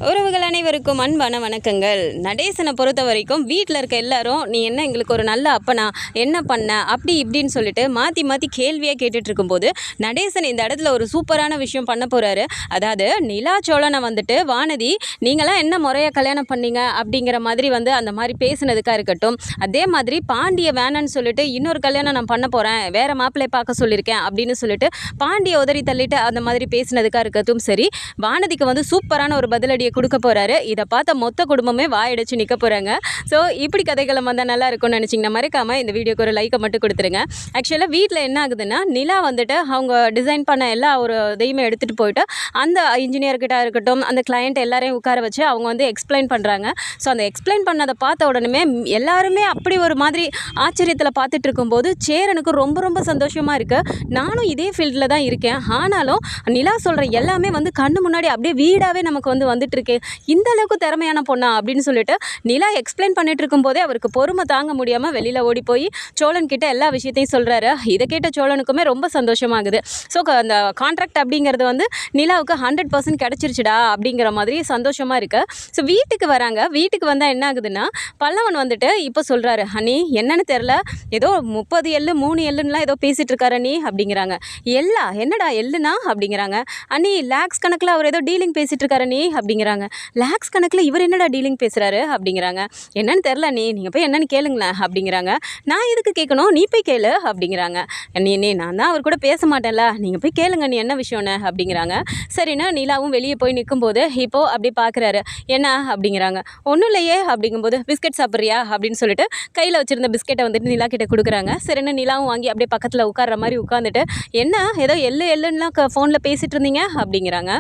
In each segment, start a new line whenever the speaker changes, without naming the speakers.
உறவுகள் அனைவருக்கும் அன்பான வணக்கங்கள். நடேசனை பொறுத்த வரைக்கும் வீட்டில் இருக்க எல்லாரும் நீ என்ன எங்களுக்கு ஒரு நல்ல அப்பனா, என்ன பண்ண, அப்படி இப்படின்னு சொல்லிட்டு மாற்றி மாற்றி கேள்வியாக கேட்டுட்டு இருக்கும்போது நடேசன் இந்த இடத்துல ஒரு சூப்பரான விஷயம் பண்ண போகிறாரு. அதாவது நிலா சோழனை வந்துட்டு வானதி நீங்களாம் என்ன முறையாக கல்யாணம் பண்ணீங்க அப்படிங்கிற மாதிரி அந்த மாதிரி பேசுனதுக்காக இருக்கட்டும், அதே மாதிரி பாண்டிய வேணான்னு சொல்லிட்டு இன்னொரு கல்யாணம் நான் பண்ண போகிறேன், வேறு மாப்பிள்ளை பார்க்க சொல்லியிருக்கேன் அப்படின்னு சொல்லிட்டு பாண்டியை உதறி தள்ளிட்டு அந்த மாதிரி பேசினதுக்காக இருக்கட்டும் சரி, வானதிக்கு சூப்பரான ஒரு பதிலடியை கொடுக்க போகிறாரு. இதை பார்த்த மொத்த குடும்பமே வாயடிச்சு நிற்க போகிறாங்க. ஸோ இப்படி கதைகளும் வந்தால் நல்லா இருக்கும்னு நினச்சிங்கன்னா மறக்காமல் இந்த வீடியோக்கு ஒரு லைக்கை மட்டும் கொடுத்துருங்க. ஆக்சுவலாக வீட்டில் என்ன ஆகுதுன்னா, நிலா வந்துட்டு அவங்க டிசைன் பண்ண எல்லா ஒரு இதையுமே எடுத்துகிட்டு போயிட்டு அந்த இன்ஜினியர்கிட்ட இருக்கட்டும், அந்த கிளையண்ட் எல்லாரையும் உட்கார வச்சு அவங்க எக்ஸ்பிளைன் பண்ணுறாங்க. ஸோ அந்த எக்ஸ்பிளைன் பண்ணதை பார்த்த உடனே எல்லாருமே அப்படி ஒரு மாதிரி ஆச்சரியத்தில் பார்த்துட்டு இருக்கும்போது சேரனுக்கு ரொம்ப ரொம்ப சந்தோஷமாக இருக்குது. நானும் இதே ஃபீல்டில் தான் இருக்கேன், ஆனாலும் நிலா சொல்கிற எல்லாமே கண்ணு முன்னாடி அப்படியே வீடாகவே நமக்கு வந்துட்டு இருக்கு, இந்த அளவுக்கு திறமையான பொண்ணா அப்படின்னு சொல்லிட்டு நிலா எக்ஸ்பிளைன் பண்ணிட்டு இருக்கும்போதே அவருக்கு பொறுமை தாங்க முடியாமல் வெளியில் ஓடி போய் சோழன் கிட்ட எல்லா விஷயத்தையும் சொல்கிறாரு. இதை கேட்ட சோழனுக்குமே ரொம்ப சந்தோஷமாகுது. ஸோ அந்த கான்ட்ராக்ட் அப்படிங்கிறது நிலாவுக்கு 100% கிடச்சிருச்சுடா அப்படிங்கிற மாதிரி சந்தோஷமாக இருக்குது. ஸோ வீட்டுக்கு வராங்க. வீட்டுக்கு வந்தால் என்ன ஆகுதுன்னா, பல்லவன் இப்போ சொல்கிறாரு, அண்ணி என்னன்னு தெரில, ஏதோ 30 எள்ளு 3 எள்ளுன்னெலாம் ஏதோ பேசிகிட்டு இருக்காரு நீ அப்படிங்கிறாங்க. எல்லா என்னடா எள்ளுனா அப்படிங்கிறாங்க. அண்ணி லேக்ஸ் கணக்கில் அவர் ஏதோ டீலிங் பேசிகிட்டு இருக்காரு நீ அப்படிங்கிறாங்க. லேக்ஸ் கணக்கில் இவர் என்னடா டீலிங் பேசுகிறாரு அப்படிங்கிறாங்க. என்னன்னு தெரில நீங்கள் போய் என்னன்னு கேளுங்களேன் அப்படிங்கிறாங்க. நான் எதுக்கு கேட்கணும், நீ போய் கேளு அப்படிங்கிறாங்க. நீ நான் தான் அவர் கூட பேச மாட்டேன்ல, நீங்கள் போய் கேளுங்க நீ என்ன விஷயம்னு அப்படிங்கிறாங்க. சரின்னா நிலாவும் வெளியே போய் நிற்கும்போது இப்போது அப்படி பார்க்குறாரு. என்ன அப்படிங்கிறாங்க. ஒன்றும் இல்லையே அப்படிங்கும்போது, பிஸ்கெட் சாப்பிட்றியா அப்படின்னு சொல்லிட்டு கையில் வச்சுருந்த பிஸ்கெட்டை நிலா கிட்ட கொடுக்குறாங்க. சரின்னு நிலாவும் வாங்கி அப்படியே பக்கத்தில் உட்கார்ற மாதிரி உட்காந்துட்டு, என்ன ஏதோ எள்ளுலாம் ஃபோனில் பேசிகிட்டு இருந்தீங்க அப்படிங்கிறாங்க.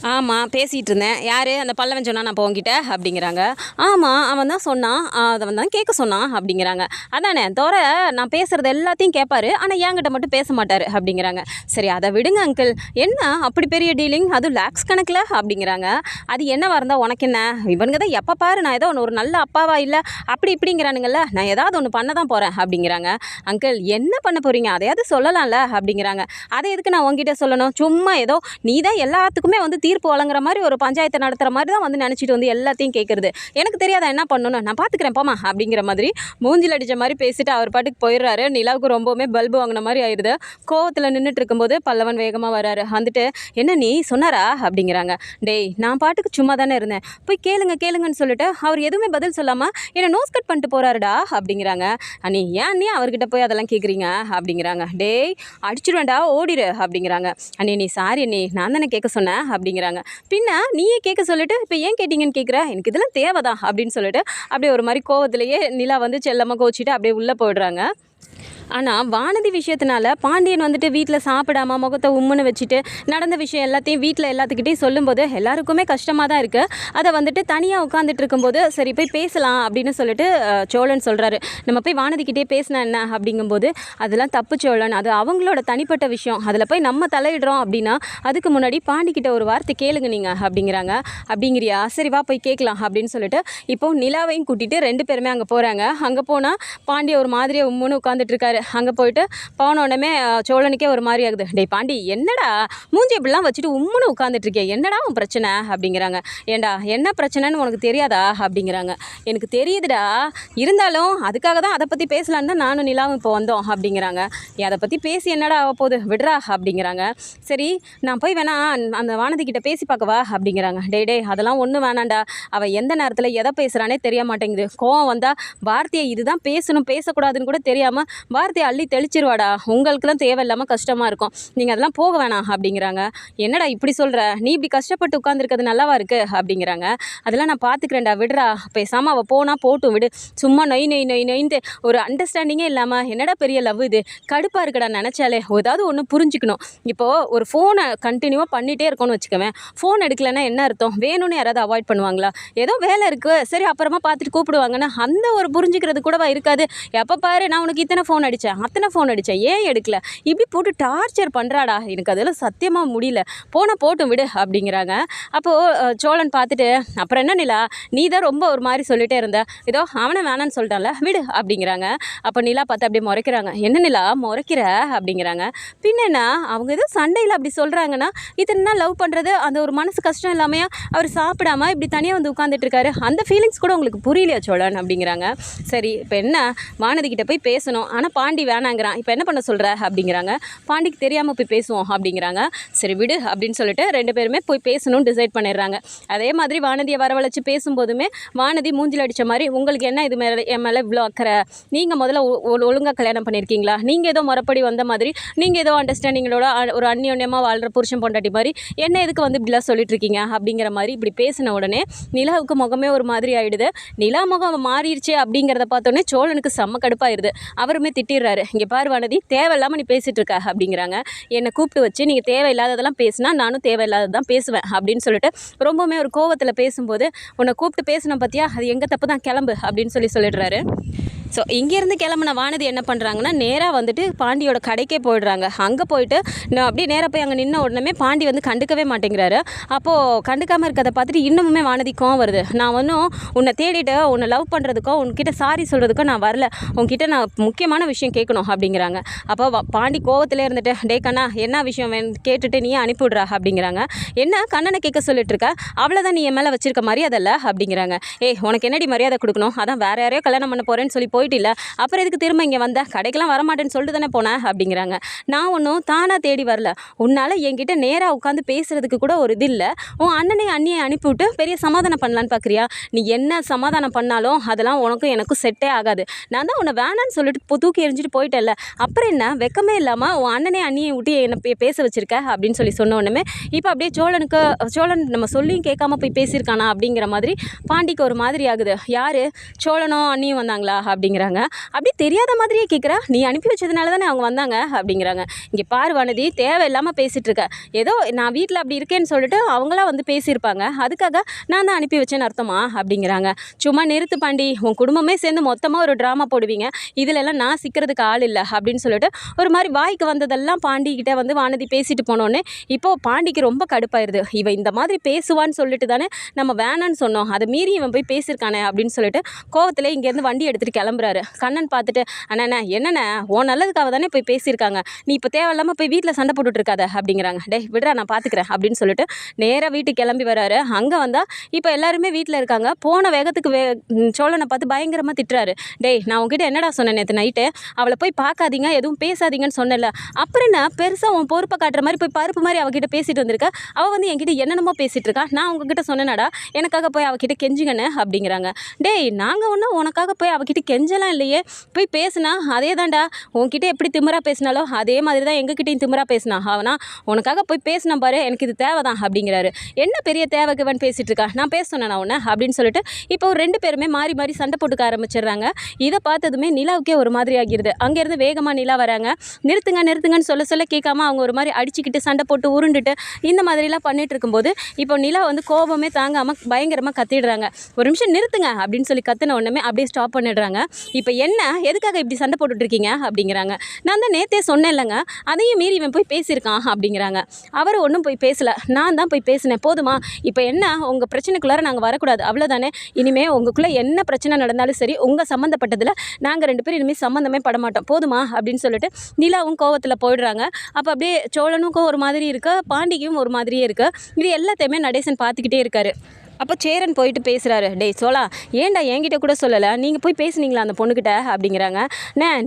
ஆமாம் பேசிகிட்டு இருந்தேன். யார் அந்த பல்லவன் சொன்னான் நான் போங்கிட்ட அப்படிங்கிறாங்க. ஆமாம் அவன் தான் சொன்னான், அவன் தான் கேட்க சொன்னான் அப்படிங்கிறாங்க. அதானே தவிர நான் பேசுகிறது எல்லாத்தையும் கேட்பாரு, ஆனால் என்கிட்ட மட்டும் பேச மாட்டார் அப்படிங்கிறாங்க. சரி அதை விடுங்க அங்கிள், என்ன அப்படி பெரிய டீலிங், அதுவும் லேக்ஸ் கணக்கில் அப்படிங்கிறாங்க. அது என்னவா இருந்தால் உனக்கு என்ன, இவனுங்க தான் எப்போ பாரு நான் ஏதோ ஒரு நல்ல அப்பாவா இல்லை அப்படி இப்படிங்கிறானுங்கள்ல, நான் ஏதாவது ஒன்று பண்ண தான் போகிறேன் அப்படிங்கிறாங்க. அங்கிள் என்ன பண்ண போகிறீங்க, அதையாவது சொல்லலாம்ல அப்படிங்கிறாங்க. அதை எதுக்கு நான் உங்ககிட்ட சொல்லணும், சும்மா ஏதோ நீ தான் எல்லாத்துக்குமே தீர்ப்பு வழங்குற மாதிரி ஒரு பஞ்சாயத்தை நடத்துகிற மாதிரி தான் நினச்சிட்டு எல்லாத்தையும் கேட்குறது, எனக்கு தெரியாத என்ன பண்ணணும், நான் பார்த்துக்கிறேன் போமா அப்படிங்கிற மாதிரி மூஞ்சில் அடித்த மாதிரி பேசிட்டு அவர் பாட்டுக்கு போயிடுறாரு. நிலாவுக்கு ரொம்பவுமே பல்பு வாங்கின மாதிரி ஆயிடுது. கோவத்தில் நின்றுட்டு இருக்கும்போது பல்லவன் வேகமாக வராரு. என்ன நீ சொன்னாரா அப்படிங்கிறாங்க. டேய் நான் பாட்டுக்கு சும்மா தானே இருந்தேன், போய் கேளுங்கன்னு சொல்லிட்டு அவர் எதுவுமே பதில் சொல்லாமல் என்னை நோஸ் கட் பண்ணிட்டு போகிறாருடா அப்படிங்கிறாங்க. அண்ணி ஏன் நீ அவர்கிட்ட போய் அதெல்லாம் கேட்குறீங்க அப்படிங்கிறாங்க. டேய் அடிச்சுடுவேன்டா ஓடிடு அப்படிங்கிறாங்க. அண்ணி நீ சாரி அண்ணி, நான் தானே கேட்க சொன்னேன் அப்படிங்கிறாங்க. பின்ன நீயே கேட்க சொல்லிட்டு இப்போ ஏன் கேட்டீங்கன்னு கேட்குற, எனக்கு இதெல்லாம் தேவைதான் அப்படின்னு சொல்லிட்டு அப்படியே ஒரு மாதிரி கோவத்திலேயே நிலா செல்லமாக கோச்சிட்டு அப்படியே உள்ளே போயிடுறாங்க. ஆனால் வானதி விஷயத்தினால பாண்டியன் வீட்டில் சாப்பிடாம முகத்தை உம்முன்னு வச்சுட்டு நடந்த விஷயம் எல்லாத்தையும் வீட்டில் எல்லாத்துக்கிட்டையும் சொல்லும்போது எல்லாருக்குமே கஷ்டமாக தான் இருக்குது. அதை தனியாக உட்காந்துட்டு இருக்கும்போது சரி போய் பேசலாம் அப்படின்னு சொல்லிட்டு சோழன் சொல்கிறாரு. நம்ம போய் வானதிக்கிட்டே பேசினா என்ன அப்படிங்கும்போது, அதெல்லாம் தப்பு சோழன், அது அவங்களோட தனிப்பட்ட விஷயம், அதில் போய் நம்ம தலையிடுறோம் அப்படின்னா அதுக்கு முன்னாடி பாண்டிக்கிட்ட ஒரு வார்த்தை கேளுங்க நீங்கள் அப்படிங்கிறாங்க. அப்படிங்கிறியா, சரி வா போய் கேட்கலாம் அப்படின்னு சொல்லிட்டு இப்போது நிலாவையும் கூட்டிகிட்டு 2 பேருமே அங்கே போகிறாங்க. அங்கே போனால் பாண்டிய ஒரு மாதிரியை உம்முன்னு உட்காந்துட்டு இருக்காரு. அங்கே போயிட்டு போனோடனே சோழனுக்கே ஒரு மாதிரி ஆகுது. டேய் பாண்டி என்னடா மூஞ்சி இப்படிலாம் வச்சுட்டு உம்முன்னு உட்காந்துட்ருக்கே, என்னடா உன் பிரச்சனை அப்படிங்கிறாங்க. ஏண்டா என்ன பிரச்சனைன்னு உனக்கு தெரியாதா அப்படிங்கிறாங்க. எனக்கு தெரியுதுடா, இருந்தாலும் அதுக்காக தான் அதை பற்றி பேசலான்னு தான் நானும் நிலாவும் இப்போ வந்தோம் அப்படிங்கிறாங்க. அதை பற்றி பேசி என்னடா ஆக போகுது விடுறா அப்படிங்கிறாங்க. சரி நான் போய் வேணா அந்த வானதி கிட்ட பேசி பார்க்கவா அப்படிங்கிறாங்க. டே அதெல்லாம் ஒன்றும் வேணாண்டா, அவள் எந்த நேரத்தில் எதை பேசுகிறானே தெரிய மாட்டேங்குது, கோவம் வந்தால் வார்த்தையை இதுதான் பேசணும் பேசக்கூடாதுன்னு கூட தெரியாமல் வார்த்தையை அள்ளி தெளிச்சிருவாடா, உங்களுக்குலாம் தேவையில்லாமல் கஷ்டமாக இருக்கும், நீங்கள் அதெல்லாம் போக வேணாம் அப்படிங்கிறாங்க. என்னடா இப்படி சொல்கிற, நீ இப்படி கஷ்டப்பட்டு உட்காந்துருக்கிறது நல்லாவா இருக்குது அப்படிங்கிறாங்க. அதெல்லாம் நான் பார்த்துக்கிறேன்டா விடுறா, பேசாமல் அவள் போனால் போட்டும் விடு, சும்மா நொய்ந்து ஒரு அண்டர்ஸ்டாண்டிங்கே இல்லாமல் என்னடா பெரிய லவ் இது, கடுப்பாக இருக்கடா நினச்சாலே, ஏதாவது ஒன்று புரிஞ்சுக்கணும். இப்போது ஒரு ஃபோனை கண்டினியூவாக பண்ணிகிட்டே இருக்கோன்னு வச்சுக்கவேன், ஃபோன் எடுக்கலைன்னா என்ன அர்த்தம், வேணும்னு யாராவது அவாய்ட் பண்ணுவாங்களா, ஏதோ வேலை இருக்குது சரி அப்புறமா பார்த்துட்டு கூப்பிடுவாங்கன்னா அந்த ஒரு புரிஞ்சுக்கிறது கூடவா இருக்காது, எப்போ பாரு நான் உனக்கு இத்தனை ஃபோன் அடிச்சு அடித்தேன், அத்தனை ஃபோன் அடித்தேன், ஏன் எடுக்கல, இப்படி போட்டு டார்ச்சர் பண்ணுறாடா, எனக்கு அதெல்லாம் சத்தியமாக முடியல, போனால் போட்டும் விடு அப்படிங்கிறாங்க. அப்போது சோழன் பார்த்துட்டு, அப்புறம் என்ன நிலா, நீ தான் ரொம்ப ஒரு மாதிரி சொல்லிட்டே இருந்த, ஏதோ அவனை வேணான்னு சொல்லிட்டான்ல விடு அப்படிங்கிறாங்க. அப்போ நிலா பார்த்து அப்படியே முறைக்கிறாங்க. என்ன நிலா முறைக்கிற அப்படிங்கிறாங்க. பின்ன என்ன, அவங்க ஏதோ சண்டையில் அப்படி சொல்கிறாங்கன்னா இத்தனை நாள் லவ் பண்ணுறது அந்த ஒரு மனசு கஷ்டம் இல்லாமையா அவர் சாப்பிடாம இப்படி தனியாக வந்து உட்காந்துட்டு இருக்காரு, அந்த ஃபீலிங்ஸ் கூட உங்களுக்கு புரியலையா சோழன் அப்படிங்கிறாங்க. சரி இப்போ என்ன, வானதி கிட்ட போய் பேசணும், ஆனால் பாண்டி வேணாங்கிறான், இப்போ என்ன பண்ண சொல்கிற அப்படிங்கிறாங்க. பாண்டிக்கு தெரியாமல் போய் பேசுவோம் அப்படிங்கிறாங்க. சரி விடு அப்படின்னு சொல்லிட்டு 2 பேருமே போய் பேசணும்னு டிசைட் பண்ணிடுறாங்க. அதே மாதிரி வானதியை வரவழைச்சு பேசும்போதுமே வானதி மூஞ்சில் அடித்த மாதிரி, உங்களுக்கு என்ன இது மேலே என் மேலே இவ்வளோ அக்கறை, நீங்கள் முதல்ல ஒழுங்காக கல்யாணம் பண்ணியிருக்கீங்களா, நீங்கள் ஏதோ முறைப்படி வந்த மாதிரி, நீங்கள் ஏதோ அண்டர்ஸ்டாண்டிங்களோட ஒரு அந்யோன்யமாக வாழ்கிற புருஷன் பொண்டாட்டி மாதிரி என்ன எதுக்கு வந்து இப்படிலாம் சொல்லிட்டு இருக்கீங்க அப்படிங்கிற மாதிரி இப்படி பேசின உடனே நிலாவுக்கு முகமே ஒரு மாதிரி ஆகிடுது. நிலா முகம் மாறிடுச்சு அப்படிங்கிறத பார்த்தோன்னே சோழனுக்கு செம்ம கடுப்பாயிருது. அவருமே திட்டிடுறாரு. இங்கே பாரு வானதி, தேவையில்லாமல் நீ பேசிகிட்டு இருக்க அப்படிங்கிறாங்க. என்னை கூப்பிட்டு வச்சு நீங்கள் தேவையில்லாததெல்லாம் பேசினா நானும் தேவையில்லாததான் பேசுவேன் அப்படின்னு சொல்லிட்டு ரொம்பவுமே ஒரு கோவத்தில் பேசும்போது, உன்னை கூப்பிட்டு பேசணும் பார்த்தியா, அது எங்கள் தப்பு தான், கிளம்பு அப்படின்னு சொல்லிடுறாரு. ஸோ இங்கேருந்து கிளம்புன வானதி என்ன பண்ணுறாங்கன்னா நேராக வந்துட்டு பாண்டியோட கடைக்கே போயிடுறாங்க. அங்கே போயிட்டு நான் அப்படியே நேராக போய் அங்கே நின்ன உடனே பாண்டி வந்து கண்டுக்கவே மாட்டேங்கிறாரு. அப்போது கண்டுக்காமல் இருக்கிறத பார்த்துட்டு இன்னமுமே வானதி கோவம் வருது. நான் ஒன்றும் உன்னை தேடிட்டு உன்னை லவ் பண்ணுறதுக்கோ உன்கிட்ட சாரி சொல்கிறதுக்கோ நான் வரல, உன்கிட்ட நான் முக்கியமான விஷயம் கேட்கணும் அப்படிங்கிறாங்க. அப்போ பாண்டி கோவத்திலே இருந்துட்டு, டே கண்ணா என்ன விஷயம் கேட்டுட்டு நீயே அனுப்பிவிட்றா அப்படிங்கிறாங்க. என்ன கண்ணனை கேட்க சொல்லிட்டு இருக்க, அவ்வளோதான் நீ என் மேலே வச்சிருக்க மரியாதை இல்லை அப்படிங்கிறாங்க. உனக்கு என்னடி மரியாதை கொடுக்கணும், அதான் வேறு யாரையோ கல்யாணம் பண்ண போகிறேன்னு சொல்லி போயிட்டு இல்லை, அப்புறம் எதுக்கு திரும்ப இங்கே வந்த, கடைக்கெல்லாம் வரமாட்டேன்னு சொல்லிட்டு தானே போனேன் அப்படிங்கிறாங்க. நான் ஒன்றும் தானாக தேடி வரல, உன்னால் என்கிட்ட நேராக உட்காந்து பேசுகிறதுக்கு கூட ஒரு இது இல்லை, உன் அண்ணியை அனுப்பிவிட்டு பெரிய சமாதானம் பண்ணலான்னு பார்க்குறியா, நீ என்ன சமாதானம் பண்ணாலும் அதெல்லாம் உனக்கும் எனக்கும் செட்டே ஆகாது, நான் தான் உன்னை வேணான்னு சொல்லிட்டு தூக்கி எறிஞ்சிட்டு போயிட்டேன்ல, அப்புறம் என்ன வெக்கமே இல்லாமல் உன் அண்ணியை விட்டு என்னை பேச வச்சுருக்க அப்படின்னு சொன்ன உடனே இப்போ அப்படியே சோழன் நம்ம சொல்லியும் கேட்காம போய் பேசியிருக்கானா அப்படிங்கிற மாதிரி பாண்டிக்கு ஒரு மாதிரி ஆகுது. யார், சோழனும் அண்ணியும் வந்தாங்களா அப்படிங்கிறாங்க. அப்படி தெரியாத மாதிரியே கேட்குறா, நீ அனுப்பி வச்சதுனால தானே அவங்க வந்தாங்க அப்படிங்கிறாங்க. இங்கே பாரு வானதி, தேவையில்லாமல் பேசிகிட்டு இருக்க, ஏதோ நான் வீட்டில் அப்படி இருக்கேன்னு சொல்லிட்டு அவங்களாம் வந்து பேசியிருப்பாங்க, அதுக்காக நான் தான் அனுப்பி வச்சேன்னு அர்த்தமா அப்படிங்கிறாங்க. சும்மா நிறுத்து பாண்டி, உன் குடும்பமே சேர்ந்து மொத்தமாக ஒரு ட்ராமா போடுவீங்க, இதிலெல்லாம் நான் சிக்கிறதுக்கு ஆள் இல்லை அப்படின்னு சொல்லிட்டு ஒரு மாதிரி வாய்க்கு வந்ததெல்லாம் பாண்டிக்கிட்ட வந்து வானதி பேசிட்டு போனோன்னே இப்போது பாண்டிக்கு ரொம்ப கடுப்பாயிருது. இவன் இந்த மாதிரி பேசுவான்னு சொல்லிட்டு தானே நம்ம வேணான்னு சொன்னோம், அதை மீறி இவன் போய் பேசியிருக்கானே அப்படின்னு சொல்லிட்டு கோவத்தில் இங்கேருந்து வண்டி எடுத்துகிட்டு கிளம்புறாரு. கண்ணன் பார்த்துட்டு, அண்ணா என்னண்ணே உன் நல்லதுக்காக தானே போய் பேசியிருக்காங்க, நீ இப்போ தேவையில்லாமல் போய் வீட்டில் சண்டை போட்டுட்டு இருக்காத அப்படிங்கிறாங்க. டே விடுறா நான் பார்த்துக்கிறேன் அப்படின்னு சொல்லிட்டு நேராக வீட்டுக்கு கிளம்பி வராரு. அங்கே வந்தால் இப்போ எல்லாருமே வீட்டில் இருக்காங்க. போன வேகத்துக்கு சோழனை பார்த்து பயங்கரமாக திட்டுறாரு. டேய் நான் உங்ககிட்ட என்னடா சொன்னேன் நேற்று நைட்டு, அவளை போய் பார்க்காதீங்க எதுவும் பேசாதீங்கன்னு சொன்னல, அப்புறம் என்ன பெருசாக உன் பொறுப்பை காட்டுற மாதிரி போய் பருப்பு மாதிரி அவகிட்ட பேசிட்டு வந்திருக்க, அவள் வந்து என்கிட்ட என்னென்னமோ பேசிகிட்டு இருக்கா, நான் உங்ககிட்ட சொன்னேனாடா எனக்காக போய் அவகிட்ட கெஞ்சுங்கன்னு அப்படிங்கிறாங்க. டேய் நாங்கள் ஒன்றும் உனக்காக போய் அவகிட்ட கெஞ்சலாம் இல்லையே, போய் பேசுனா அதே தான்டா, உன்கிட்ட எப்படி திமிரா பேசினாலோ அதே மாதிரி தான் எங்ககிட்டையும் திமிரா பேசினா, அவனா உனக்காக போய் பேசினா பாரு, எனக்கு இது தேவை தான் அப்படிங்கிறாரு. என்ன பெரிய தேவைக்குவன் பேசிகிட்டு இருக்கா, நான் பேச சொன்னேன் நான் உன்னை அப்படின்னு சொல்லிட்டு இப்போ 2 பேருமே மாறி மாறி சண்டை போட்டுக்க ஆரம்பிச்சிடுறாங்க. இதை பார்த்ததுமே நிலாவுக்கே ஒரு மாதிரி ஆகிடுது. அங்கேருந்து வேகமாக நிலா வராங்க. நிறுத்துங்கன்னு சொல்ல கேட்காம அவங்க ஒரு மாதிரி அடிச்சுக்கிட்டு சண்டை போட்டு உருண்டுட்டு இந்த மாதிரிலாம் பண்ணிட்டு இருக்கும்போது இப்போ நிலா வந்து கோபமே தாங்காமல் பயங்கரமாக கத்திடுறாங்க. ஒரு நிமிஷம் நிறுத்துங்க அப்படின்னு சொல்லி கத்தின உடனே அப்படியே ஸ்டாப் பண்ணிடுறாங்க. இப்போ என்ன எதுக்காக இப்படி சண்டை போட்டுட்ருக்கீங்க அப்படிங்கிறாங்க. நான் தான் நேற்றே சொன்னேன் இல்லைங்க, அதையும் மீறி இவன் போய் பேசியிருக்கான் அப்படிங்கிறாங்க. அவர் ஒன்றும் போய் பேசலை, நான் தான் போய் பேசினேன், போதுமா, இப்போ என்ன உங்கள் பிரச்சனைக்குள்ளார நாங்கள் வரக்கூடாது அவ்வளோதானே, இனிமேல் உங்களுக்குள்ளே என்ன பிரச்சனை நடந்தாலும் சரி உங்கள் சம்மந்தப்பட்டதில் நாங்கள் 2 பேரும் இனிமேல் சம்மந்தமே பட மாட்டோம், போதுமா அப்படின்னு சொல்லிட்டு நிலாவும் கோவத்தில் போயிடுறாங்க. அப்போ அப்படியே சோழனுக்கும் ஒரு மாதிரி இருக்கு, பாண்டிக்கும் ஒரு மாதிரியே இருக்குது. இது எல்லாத்தையுமே நடேசன் பார்த்துக்கிட்டே இருக்காரு. அப்போ சேரன் போயிட்டு பேசுகிறாரு. டேய் சோழா, ஏன்டா என்கிட்ட கூட சொல்லலை, நீங்கள் போய் பேசுனீங்களா அந்த பொண்ணுக்கிட்ட அப்படிங்கிறாங்க.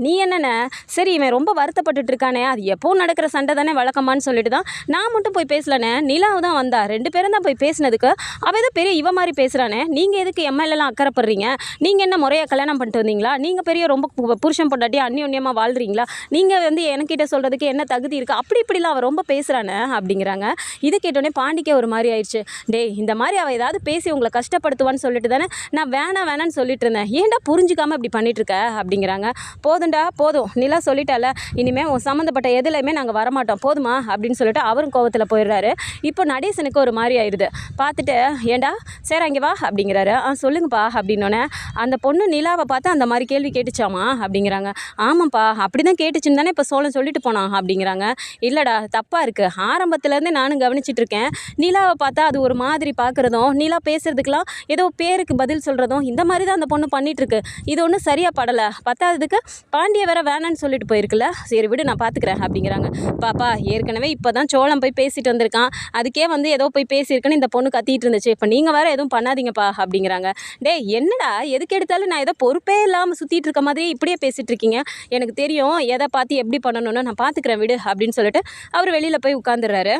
நீ என்னண்ணே, சரி இவன் ரொம்ப வருத்தப்பட்டுட்டு இருக்கானே, அது எப்போவும் நடக்கிற சண்டை தானே வழக்கமானு சொல்லிட்டு தான் நான் மட்டும் போய் பேசலண்ணே, நிலாவு தான் வந்தா, 2 பேரும் தான் போய் பேசினதுக்கு அவள் ஏதோ பெரிய இவ மாதிரி பேசுகிறானே, நீங்கள் எதுக்கு எம்எல்ஏலாம் அக்கறைப்படுறீங்க, நீங்கள் என்ன முறையாக கல்யாணம் பண்ணிட்டு வந்தீங்களா, நீங்கள் பெரிய ரொம்ப புருஷன் பொண்டாட்டி அந்யோன்யமாக வாழ்கிறீங்களா, நீங்கள் வந்து என்கிட்ட சொல்கிறதுக்கு என்ன தகுதி இருக்குது, அப்படி இப்படிலாம் அவள் ரொம்ப பேசுகிறானே அப்படிங்கிறாங்க. இது கேட்டோடனே பாண்டிக்கே ஒரு மாதிரி ஆயிடுச்சு. டேய் இந்த மாதிரி அவள் ஏதாவது பேசி உங்களை கஷ்டப்படுத்துவான்னு சொல்லிட்டு தானே நான் வேணான்னு சொல்லிட்டு இருந்தேன். ஏன்டா புரிஞ்சுக்காமல் இப்படி பண்ணிகிட்ருக்க அப்படிங்கிறாங்க. போதும்டா போதும், நிலா சொல்லிட்டால, இனிமேல் உன் சம்மந்தப்பட்ட எதுலையுமே நாங்கள் வரமாட்டோம் போதுமா அப்படின்னு சொல்லிட்டு அவரும் கோவத்தில் போயிடுறாரு. இப்போ நடேசனுக்கு ஒரு மாதிரி ஆயிடுது. பார்த்துட்டு ஏண்டா சரி அங்கே வா அப்படிங்கிறாரு. சொல்லுங்கப்பா அப்படின்னோடனே, அந்த பொண்ணு நிலாவை பார்த்து அந்த மாதிரி கேள்வி கேட்டுச்சாமா அப்படிங்கிறாங்க. ஆமாப்பா அப்படி தான் கேட்டுச்சுன்னு தானே இப்போ சோழன் சொல்லிட்டு போனான் அப்படிங்கிறாங்க. இல்லைடா தப்பாக இருக்குது, ஆரம்பத்துலேருந்து நானும் கவனிச்சிட்டு இருக்கேன். நிலாவை பார்த்தா அது ஒரு மாதிரி பார்க்குறதும், நிலா பேசுறதுக்கெலாம் ஏதோ பேருக்கு பதில் சொல்கிறதும் இந்த மாதிரி தான் அந்த பொண்ணு பண்ணிகிட்ருக்கு. இது ஒன்றும் சரியாக படலை. பத்தாததுக்கு பாண்டிய வேற வேணான்னு சொல்லிட்டு போயிருக்குல்ல, சரி விடு நான் பார்த்துக்கிறேன் அப்படிங்கிறாங்க. பாப்பா ஏற்கனவே இப்போ தான் சோழன் போய் பேசிட்டு வந்திருக்கான், அதுக்கே வந்து ஏதோ போய் பேசியிருக்குன்னு இந்த பொண்ணு கத்திட்டு இருந்துச்சு, இப்போ நீங்கள் வேறு எதுவும் பண்ணாதீங்கப்பா அப்படிங்கிறாங்க. டே என்னடா எதுக்கு எடுத்தாலும் நான் ஏதோ பொறுப்பே இல்லாமல் சுற்றிட்டு இருக்க மாதிரி இப்படியே பேசிகிட்டு இருக்கீங்க, எனக்கு தெரியும் எதை பார்த்து எப்படி பண்ணணும்னு, நான் பார்த்துக்கிறேன் விடு அப்படின்னு சொல்லிட்டு அவர் வெளியில் போய் உட்காந்துடுறாரு.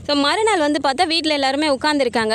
ஸோ மறுநாள் வந்து பார்த்தா வீட்டில் எல்லாருமே உட்காந்துருக்காங்க.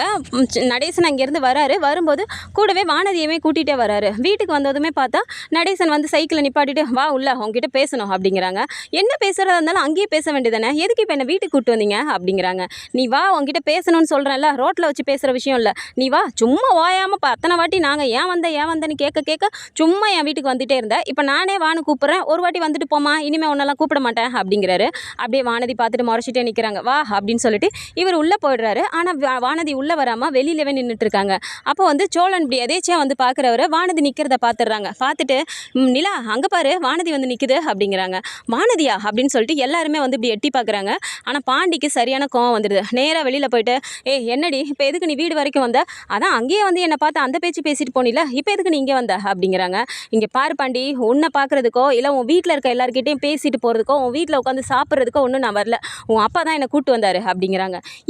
நடேசன் அங்கேருந்து வராரு. வரும்போது கூடவே வானதியுமே கூட்டிகிட்டே வராரு. வீட்டுக்கு வந்ததுமே பார்த்தா நடேசன் வந்து சைக்கிளை நிப்பாட்டிட்டு வா உள்ள உங்ககிட்ட பேசணும் அப்படிங்கிறாங்க. என்ன பேசுகிறதா இருந்தாலும் அங்கேயே பேச வேண்டியதானே, எதுக்கு இப்போ என்னை வீட்டுக்கு கூப்பிட்டு வந்தீங்க அப்படிங்கிறாங்க. நீ வா உங்ககிட்ட பேசணும்னு சொல்கிறேன்ல, ரோட்டில் வச்சு பேசுகிற விஷயம் இல்லை, நீ வா. சும்மா வாயாமல் அத்தனை வாட்டி நாங்கள் ஏன் வந்தேன்னு கேட்க சும்மா என் வீட்டுக்கு வந்துகிட்டே இருந்தேன், இப்போ நானே வான்னு கூப்பிட்றேன், ஒரு வாட்டி வந்துட்டு போமா, இனிமேல் ஒன்றெல்லாம் கூப்பிட மாட்டேன் அப்படிங்கிறாரு. அப்படியே வானதி பார்த்துட்டு முறைச்சிட்டே நிற்கிறாங்க. வா அப்படின்னு சொல்லிட்டு இவர் உள்ளே போயிடுறாரு. ஆனால் வானதி உள்ளே வராமல் வெளியிலவே நின்றுட்டு இருக்காங்க. அப்போ வந்து சோழன் இப்படி எதேச்சியாக வந்து பார்க்குறவரை வானதி நிற்கிறத பார்த்துடுறாங்க. பார்த்துட்டு நிலா அங்கே பாரு வானதி வந்து நிற்குது அப்படிங்கிறாங்க. வானதியா அப்படின்னு சொல்லிட்டு எல்லாருமே வந்து இப்படி எட்டி பார்க்குறாங்க. ஆனால் பாண்டிக்கு சரியான கோவம் வந்துடுது. நேராக வெளியில் போயிட்டு என்னடி இப்போ எதுக்கு நீ வீடு வரைக்கும் வந்த, அதான் அங்கேயே வந்து என்னை பார்த்து அந்த பேச்சு பேசிட்டு போனில, இப்போ எதுக்கு நீ இங்கே வந்த அப்படிங்கிறாங்க. இங்கே பாரு பாண்டி, உன்னை பார்க்குறதுக்கோ இல்லை உன் வீட்டில் இருக்க எல்லாருக்கிட்டையும் பேசிட்டு போகிறதுக்கோ உன் வீட்டில் உட்காந்து சாப்பிட்றதுக்கோ ஒன்றும் நான் வரல, உன் அப்பா தான் என்னை கூப்பிட்டு வந்தார் அப்படிங்கிறாங்க.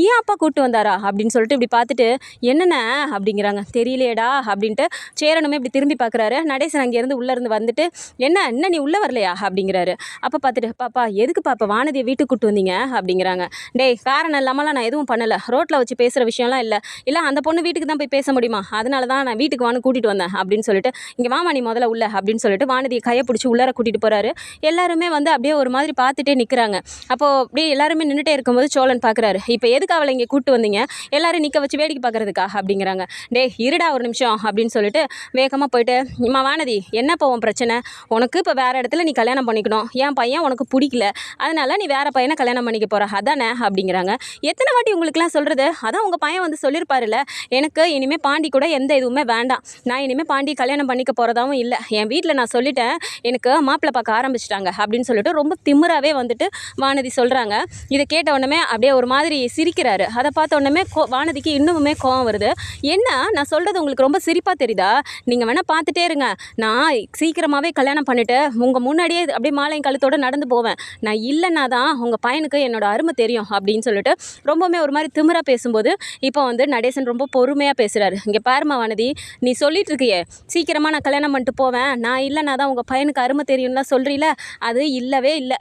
ஏன் அப்பா கூப்பிட்டு வந்தாரா அப்படின்னு சொல்லிட்டு இப்படி பார்த்துட்டு என்னென்ன அப்படிங்கிறாங்க. தெரியலையேடா அப்படின்ட்டு சேரனுமே இப்படி திரும்பி பார்க்குறாரு. நடேசன் அங்கேருந்து உள்ளேருந்து வந்துட்டு என்ன நீ உள்ளே வரலையா அப்படிங்கிறாரு. அப்போ பார்த்துட்டு பாப்பா எதுக்கு பாப்பா வானதியை வீட்டுக்கு கூப்பிட்டு வந்தீங்க அப்படிங்கிறாங்க. டேய் காரணம் இல்லாமலாம் நான் எதுவும் பண்ணலை, ரோட்டில் வச்சு பேசுகிற விஷயம்லாம் இல்லை அந்த பொண்ணு வீட்டுக்கு தான் போய் பேச முடியுமா, அதனால தான் நான் வீட்டுக்கு வான்னு கூட்டிகிட்டு வந்தேன் அப்படின்னு சொல்லிட்டு, இங்கே வாமா நீ முதல்ல உள்ள அப்படின்னு சொல்லிட்டு வானதியை கையை பிடிச்சி உள்ளார கூட்டிகிட்டு போகிறாரு. எல்லாருமே வந்து அப்படியே ஒரு மாதிரி பார்த்துட்டே நிற்கிறாங்க. அப்போது அப்படியே எல்லாருமே நின்றுட்டே இருக்கும்போது சோழன் பார்க்குறாரு. இப்போ எதுக்கு அவளை இங்கே கூப்பிட்டு வந்தீங்க, எல்லாரும் நிற்க வச்சு வேடிக்கை பார்க்குறதுக்கா அப்படிங்கிறாங்க. டே இருடா ஒரு நிமிஷம் அப்படின்னு சொல்லிட்டு வேகமாக போயிட்டு, இம்மா வானதி என்ன போவோம் பிரச்சனை, உனக்கு இப்போ வேறு இடத்துல நீ கல்யாணம் பண்ணிக்கணும், என் பையன் உனக்கு பிடிக்கல, அதனால நீ வேறு பையனை கல்யாணம் பண்ணிக்க போகிற அதானே அப்படிங்கிறாங்க. எத்தனை வாட்டி உங்களுக்குலாம் சொல்கிறது, அதான் உங்கள் பையன் வந்து சொல்லியிருப்பாருல்ல, எனக்கு இனிமேல் பாண்டி கூட எந்த இதுவுமே வேண்டாம், நான் இனிமேல் பாண்டி கல்யாணம் பண்ணிக்க போகிறதாவும் இல்லை, என் வீட்டில் நான் சொல்லிட்டேன், எனக்கு மாப்பிள்ளை பார்க்க ஆரம்பிச்சிட்டாங்க அப்படின்னு சொல்லிட்டு ரொம்ப திமிராகவே வந்துட்டு வானதி சொல்கிறாங்க. இதை கேட்ட உடனே அப்படியே ஒரு மாதிரி சிரிக்கிறாரு. அதை பார்த்த உடனே வானதிக்கு இன்னுமே கோவம் வருது. என்ன நான் சொல்கிறது உங்களுக்கு ரொம்ப சிரிப்பாக தெரியுதா, நீங்கள் வேணால் பார்த்துட்டே இருங்க, நான் சீக்கிரமாகவே கல்யாணம் பண்ணிவிட்டு உங்கள் முன்னாடியே அப்படியே மாலையும் கழுத்தோடு நடந்து போவேன், நான் இல்லைன்னா தான் உங்கள் பையனுக்கு என்னோட அருமை தெரியும் அப்படின்னு சொல்லிட்டு ரொம்பவுமே ஒரு மாதிரி திமிராக பேசும்போது இப்போ வந்து நடேசன் ரொம்ப பொறுமையாக பேசுகிறாரு. இங்கே பாருமா வானதி, நீ சொல்லிட்டு இருக்கியே சீக்கிரமாக நான் கல்யாணம் பண்ணிட்டு போவேன், நான் இல்லைன்னா தான் உங்கள் பையனுக்கு அருமை தெரியும்லாம் சொல்கிறீல, அது இல்லவே இல்லை.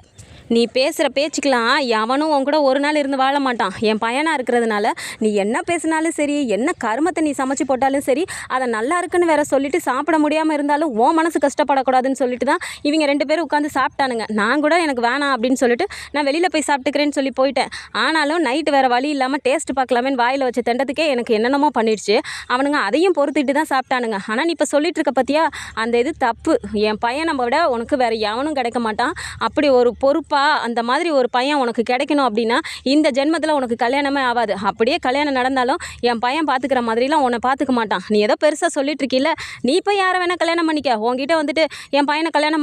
நீ பேசுகிற பேச்சுக்கெலாம் எவனும் உன் கூட ஒரு நாள் இருந்து வாழ மாட்டான். என் பையனாக இருக்கிறதுனால நீ என்ன பேசினாலும் சரி, என்ன கருமத்தை நீ சமைச்சு போட்டாலும் சரி, அதை நல்லா இருக்குன்னு வேற சொல்லிட்டு சாப்பிட முடியாமல் இருந்தாலும் உன் மனசு கஷ்டப்படக்கூடாதுன்னு சொல்லிட்டு தான் இவங்க 2 பேரும் உட்காந்து சாப்பிட்டானுங்க. நான் கூட எனக்கு வேணாம் அப்படின்னு சொல்லிட்டு நான் வெளியில் போய் சாப்பிட்டுக்கிறேன்னு சொல்லி போயிட்டேன். ஆனாலும் நைட்டு வேறு வழி இல்லாமல் டேஸ்ட் பார்க்கலாமேன்னு வாயில் வச்சு திண்டத்துக்கே எனக்கு என்னென்னமோ பண்ணிடுச்சு. அவனுங்க அதையும் பொறுத்துட்டு தான் சாப்பிட்டானுங்க. ஆனால் நீ இப்போ சொல்லிட்டு இருக்க பற்றியா, அந்த இது தப்பு. என் பையனை விட உனக்கு வேறு எவனும் கிடைக்க மாட்டான். அப்படி ஒரு பொறுப்பாக அந்த மாதிரி ஒரு பையன் உனக்கு கிடைக்கணும் அப்படின்னா இந்த ஜென்மத்தில் உனக்கு கல்யாணமே ஆகாது. அப்படியே கல்யாணம் நடந்தாலும் என் பையன் பார்த்துக்கிற மாதிரிலாம் உன்னை பார்த்துக்க மாட்டான். நீ ஏதோ பெருசாக சொல்லிட்டு இருக்கில்ல, நீ இப்போ யாரை வேணால் கல்யாணம் பண்ணிக்க, உங்ககிட்ட வந்துட்டு என் பையனை கல்யாணம்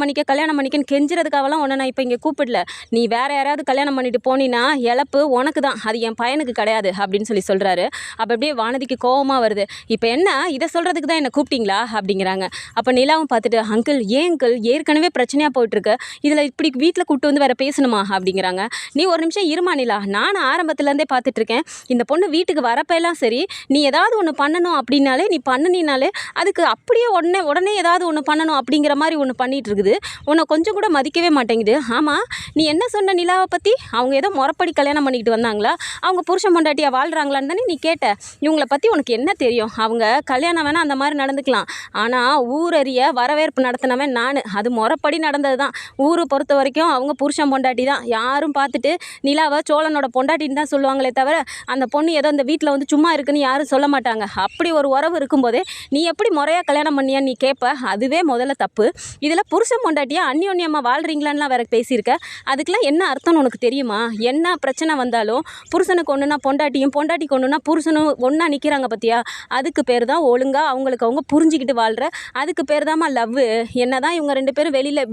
பண்ணிக்கன்னு கெஞ்சுறதுக்காகலாம் உன்னை நான் இப்போ இங்கே கூப்பிடல. நீ வேற யாராவது கல்யாணம் பண்ணிட்டு போனீன்னா இழப்பு உனக்கு தான், அது என் பையனுக்கு கிடையாது அப்படின்னு சொல்கிறாரு. அப்போ அப்படியே வானதிக்கு கோவமாக வருது. இப்போ என்ன இதை சொல்கிறதுக்கு தான் என்னை கூப்பிட்டீங்களா அப்படிங்கிறாங்க. அப்போ நிலாவும் பார்த்துட்டு அங்கிள் ஏற்கனவே பிரச்சனையாக போயிட்டுருக்கு, இதில் இப்படி வீட்டில் கூப்பிட்டு வந்து வேற பேசணுமா அப்படிங்கிறாங்க. நீ ஒரு நிமிஷம் இருமா நிலா, நான் ஆரம்பத்துலேருந்தே பார்த்துட்ருக்கேன், இந்த பொண்ணு வீட்டுக்கு வரப்பெல்லாம் சரி, நீ ஏதாவது ஒன்று பண்ணணும் அப்படின்னாலே, நீ பண்ணினாலே அதுக்கு அப்படியே உடனே ஏதாவது ஒன்று பண்ணணும் அப்படிங்கிற மாதிரி ஒன்று பண்ணிகிட்டு இருக்குது, உன்னை கொஞ்சம் கூட மதிக்கவே மாட்டேங்குது. ஆமாம் நீ என்ன சொன்ன நிலாவை பற்றி, அவங்க ஏதோ முறப்படி கல்யாணம் பண்ணிக்கிட்டு வந்தாங்களா, அவங்க புருஷன் பொண்டாட்டியாக வாழ்கிறாங்களான்னு தானே நீ கேட்ட, இவங்களை பற்றி உனக்கு என்ன தெரியும், அவங்க கல்யாணம் வேணால் அந்த மாதிரி நடந்துக்கலாம், ஆனால் ஊரறிய வரவேற்பு நடத்தினவன் நான், அது முறப்படி நடந்தது தான். ஊரை பொறுத்த வரைக்கும் அவங்க புருஷன் புருஷன் பொண்டாட்டி தான். யாரும் பார்த்துட்டு நிலாவை சோழனோட பொண்டாட்டின்னு தான் சொல்லுவாங்களே தவிர அந்த பொண்ணு ஏதோ இந்த வீட்டில் வந்து சும்மா இருக்குன்னு யாரும் சொல்ல மாட்டாங்க. அப்படி ஒரு உறவு இருக்கும்போதே நீ எப்படி முறையாக கல்யாணம் பண்ணியான்னு நீ கேட்ப, அதுவே முதல்ல தப்பு. இதில் புருஷன் பொண்டாட்டியா அந்யோன்யமாக வாழ்கிறீங்களான்லாம் வேற பேசியிருக்க. அதுக்கெல்லாம் என்ன அர்த்தம்னு உனக்கு தெரியுமா? என்ன பிரச்சனை வந்தாலும் புருஷனுக்கு ஒன்றுனா பொண்டாட்டியும், பொண்டாட்டிக்கு ஒன்றுனா புருஷனும் ஒன்றா நிற்கிறாங்க பார்த்தியா? அதுக்கு பேர் தான் ஒழுங்காக அவங்களுக்கு அவங்க புரிஞ்சிக்கிட்டு வாழ்கிற, அதுக்கு பேர் தான்மா லவ்வு. என்ன தான் இவங்க 2 பேரும் வெளியில்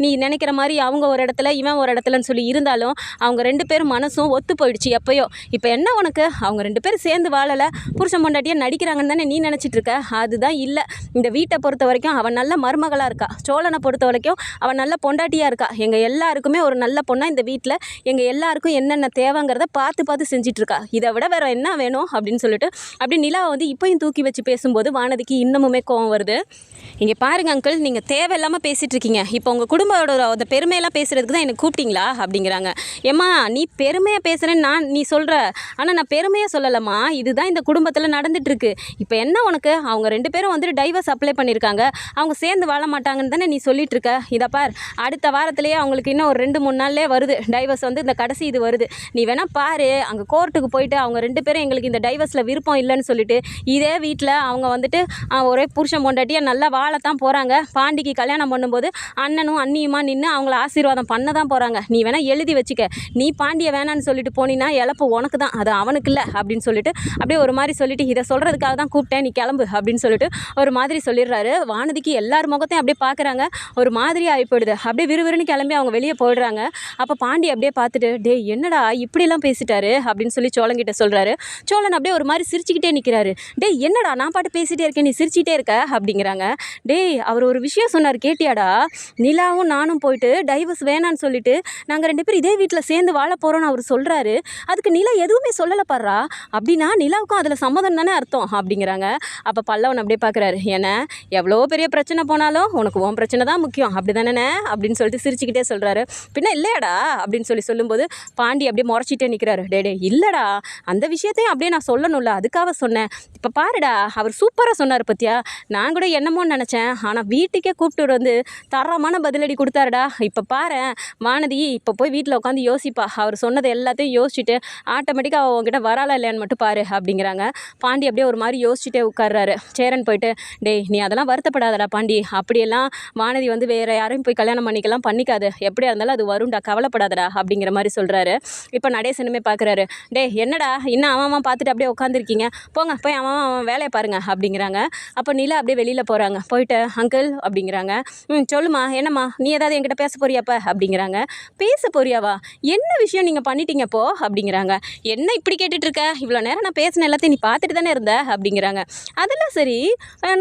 நீ நினைக்கிற மாதிரி அவங்க ஒரு இடத்துல இவன் ஒரு இடத்துலன்னு சொல்லி இருந்தாலும் அவங்க 2 பேரும் மனசும் ஒத்து போயிடுச்சு எப்பயோ. இப்போ என்ன உனக்கு? அவங்க 2 பேரும் சேர்ந்து வாழலை, புருஷன் பொண்டாட்டியாக நடிக்கிறாங்கன்னு தானே நீ நினச்சிட்டு இருக்க. அதுதான் இல்லை. இந்த வீட்டை பொறுத்த வரைக்கும் அவன் நல்ல மருமகளாக இருக்கா. சோழனை பொறுத்த வரைக்கும் அவன் நல்ல பொண்டாட்டியாக இருக்கா. எங்கள் எல்லாருக்குமே ஒரு நல்ல பொண்ணாக இந்த வீட்டில் எங்கள் எல்லாருக்கும் என்னென்ன தேவைங்கிறத பார்த்து பார்த்து செஞ்சிட்ருக்கா. இதை விட வேறு என்ன வேணும் அப்படின்னு சொல்லிட்டு அப்படி நிலாவை வந்து இப்போயும் தூக்கி வச்சு பேசும்போது வானதிக்கு இன்னமுமே கோவம் வருது. இங்கே பாருங்க அங்கிள், நீங்கள் தேவையில்லாமல் பேசிகிட்டு இருக்கீங்க. இப்போ உங்கள் குடும்பத்தோட அந்த பெருமையெல்லாம் பேசுகிறதுக்கு தான் எனக்கு கூப்பிட்டீங்களா அப்படிங்கிறாங்க. ஏம்மா நீ பெருமையாக பேசுகிறேன்னு நீ சொல்கிற, ஆனால் நான் பெருமையாக சொல்லலைம்மா. இதுதான் இந்த குடும்பத்தில் நடந்துகிட்ருக்கு. இப்போ என்ன உனக்கு? அவங்க 2 பேரும் வந்துட்டு டைவர்ஸ் அப்ளை பண்ணியிருக்காங்க, அவங்க சேர்ந்து வாழ மாட்டாங்கன்னு தானே நீ சொல்லிட்டு இருக்க. இதை பார், அடுத்த வாரத்திலேயே அவங்களுக்கு இன்னும் ஒரு 2-3 நாள்லேயே வருது டைவர்ஸ், வந்து இந்த கடைசி இது வருது. நீ வேணால் பாரு, அங்கே கோர்ட்டுக்கு போயிட்டு அவங்க 2 பேரும் எங்களுக்கு இந்த டைவர்ஸில் விருப்பம் இல்லைன்னு சொல்லிட்டு இதே வீட்டில் அவங்க வந்துட்டு ஒரே புருஷன் பொண்டாட்டியாக நல்லா வாழத்தான் போகிறாங்க. பாண்டிக்கு கல்யாணம் பண்ணும்போது அண்ணனும் அண்ணியுமா நின்று அவங்கள ஆசீர்வாதம் பண்ண தான் போகிறாங்க. நீ வேணால் எழுதி வச்சுக்க. நீ பாண்டியை வேணான்னு சொல்லிட்டு போனீன்னா இழப்பு உனக்கு தான், அது அவனுக்கு இல்லை அப்படின்னு சொல்லிட்டு அப்படியே ஒரு மாதிரி சொல்லிட்டு இதை சொல்கிறதுக்காக தான் கூப்பிட்டேன், நீ கிளம்பு அப்படின்னு சொல்லிட்டு ஒரு மாதிரி சொல்லிடுறாரு. வானதிக்கு எல்லார் முகத்தையும் அப்படியே பார்க்குறாங்க, ஒரு மாதிரி ஆகிப்போயிடுது. அப்படியே விறுவிறுன்னு கிளம்பி அவங்க வெளியே போயிடுறாங்க. அப்போ பாண்டி அப்படியே பார்த்துட்டு, டே என்னடா இப்படிலாம் பேசிட்டாரு அப்படின்னு சொல்லி சோழங்கிட்ட சொல்கிறாரு. சோழன் அப்படியே ஒரு மாதிரி சிரிச்சுக்கிட்டே நிற்கிறாரு. டே என்னடா நான் பாட்டு பேசிகிட்டே இருக்கேன், நீ சிரிச்சிட்டே இருக்க அப்படிங்கிறாங்க. டேய் அவர் ஒரு விஷயம் சொன்னார் கேட்டியாடா? நிலாவும் நானும் போயிட்டு டைவர்ஸ் வேணான்னு சொல்லிட்டு நாங்கள் 2 பேரும் இதே வீட்டில் சேர்ந்து வாழ போகிறோன்னு அவர் சொல்கிறாரு. அதுக்கு நிலா எதுவுமே சொல்லலை பாடுறா. அப்படின்னா நிலாவுக்கும் அதில் சம்மதம் தானே அர்த்தம் அப்படிங்கிறாங்க. அப்போ பல்லவன் அப்படியே பார்க்குறாரு. ஏன்னா எவ்வளோ பெரிய பிரச்சனை போனாலும் உனக்கு உன் பிரச்சனை தான் முக்கியம் அப்படி தானே அப்படின்னு சொல்லிட்டு சிரிச்சுக்கிட்டே சொல்கிறாரு. பின்ன இல்லையாடா அப்படின்னு சொல்லும்போது பாண்டி அப்படியே முறைச்சிட்டே நிற்கிறாரு. டே இல்லைடா, அந்த விஷயத்தையும் அப்படியே நான் சொல்லணும்ல, அதுக்காக சொன்னேன். இப்போ பாருடா அவர் சூப்பராக சொன்னார் பத்தியா, நான் கூட என்னமோன்னு நினச்சேன், ஆனால் வீட்டுக்கே கூப்பிட்டு வந்து தரமான பதிலடி கொடுத்தாருடா. இப்போ பாரு வானதி, இப்போ போய் வீட்டில் உட்காந்து யோசிப்பா, அவர் சொன்னது எல்லாத்தையும் யோசிச்சுட்டு ஆட்டோமேட்டிக்காக அவள் உங்ககிட்ட வராளா இல்லையான்னு மட்டும் பாரு அப்படிங்கிறாங்க. பாண்டி அப்படியே ஒரு மாதிரி யோசிச்சுட்டே உட்கார்றாரு. சேரன் போயிட்டு, டேய் நீ அதெல்லாம் வருத்தப்படாதடா பாண்டி, அப்படியெல்லாம் வானதி வந்து வேறு யாரையும் போய் கல்யாணம் பண்ணிக்காது, எப்படியா இருந்தாலும் அது வரும்டா, கவலைப்படாதடா அப்படிங்கிற மாதிரி சொல்கிறாரு. இப்போ நடேசனுமே பார்க்குறாரு. டே என்னடா இன்னும் அவன் பார்த்துட்டு அப்படியே உட்காந்துருக்கீங்க, போங்க போய் அவன் வேலையை பாருங்க அப்படிங்கிறாங்க. அப்போ நிலா அப்படியே வெளியில் போகிறாங்க. போயிட்டு அங்கிள் அப்படிங்கிறாங்க. சொல்லுமா என்னம்மா, நீ ஏதாவது என்கிட்ட பேச போறியாப்ப அப்படிங்கிறாங்க. பேச போறியாவா? என்ன விஷயம் நீங்கள் பண்ணிட்டீங்கப்போ அப்படிங்கிறாங்க. என்ன இப்படி கேட்டுட்ருக்க? இவ்வளோ நேரம் நான் பேசின எல்லாத்தையும் நீ பார்த்துட்டு தானே இருந்த அப்படிங்கிறாங்க. அதெல்லாம் சரி,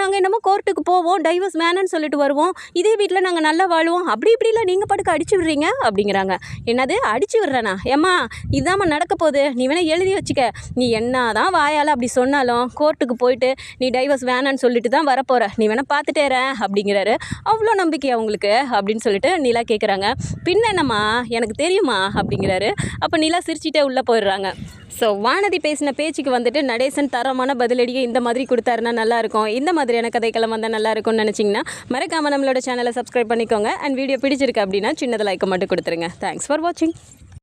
நாங்கள் என்னமோ கோர்ட்டுக்கு போவோம், டைவர்ஸ் வேணான்னு சொல்லிட்டு வருவோம், இதே வீட்டில் நாங்கள் நல்லா வாழுவோம், அப்படி இப்படிலாம் நீங்கள் பாட்டுக்கு அடிச்சு விடுறீங்க அப்படிங்கிறாங்க. என்னது அடிச்சு விடுறேனா? ஏம்மா இதாம்மா நடக்க போகுது, நீ வேணால் எழுதி வச்சுக்க. நீ என்ன தான் வாயால் அப்படி சொன்னாலும் கோர்ட்டுக்கு போயிட்டு நீ டைவர்ஸ் வேணான்னு சொல்லிட்டு தான் வரப்போகிற, நீ வேணால் பார்த்துட்டேறேன் அப்படிங்கிறாரு. அவ்வளோ நம்பிக்கையா உங்களுக்கு அப்படின்னு சொல்லிட்டு நிலா கேட்குறாங்க. பின்ன என்னம்மா எனக்கு தெரியுமா அப்படிங்கிறாரு. அப்போ நிலா சிரிச்சிட்டே உள்ளே போயிடுறாங்க. ஸோ வானதி பேசின பேச்சுக்கு வந்துட்டு நடேசன் தரமான பதிலடியை இந்த மாதிரி கொடுத்தாருன்னா நல்லாயிருக்கும். இந்த மாதிரியான கதைக்களம் வந்தால் நல்லாயிருக்கும்னு நினச்சிங்கன்னா மறக்காமல் நம்மளோட சேனலை சப்ஸ்கிரைப் பண்ணிக்கோங்க. அண்ட் வீடியோ பிடிச்சிருக்கு அப்படின்னா சின்னது லைக்கை மட்டும் கொடுத்துருங்க. தேங்க்ஸ் ஃபார் வாட்சிங்.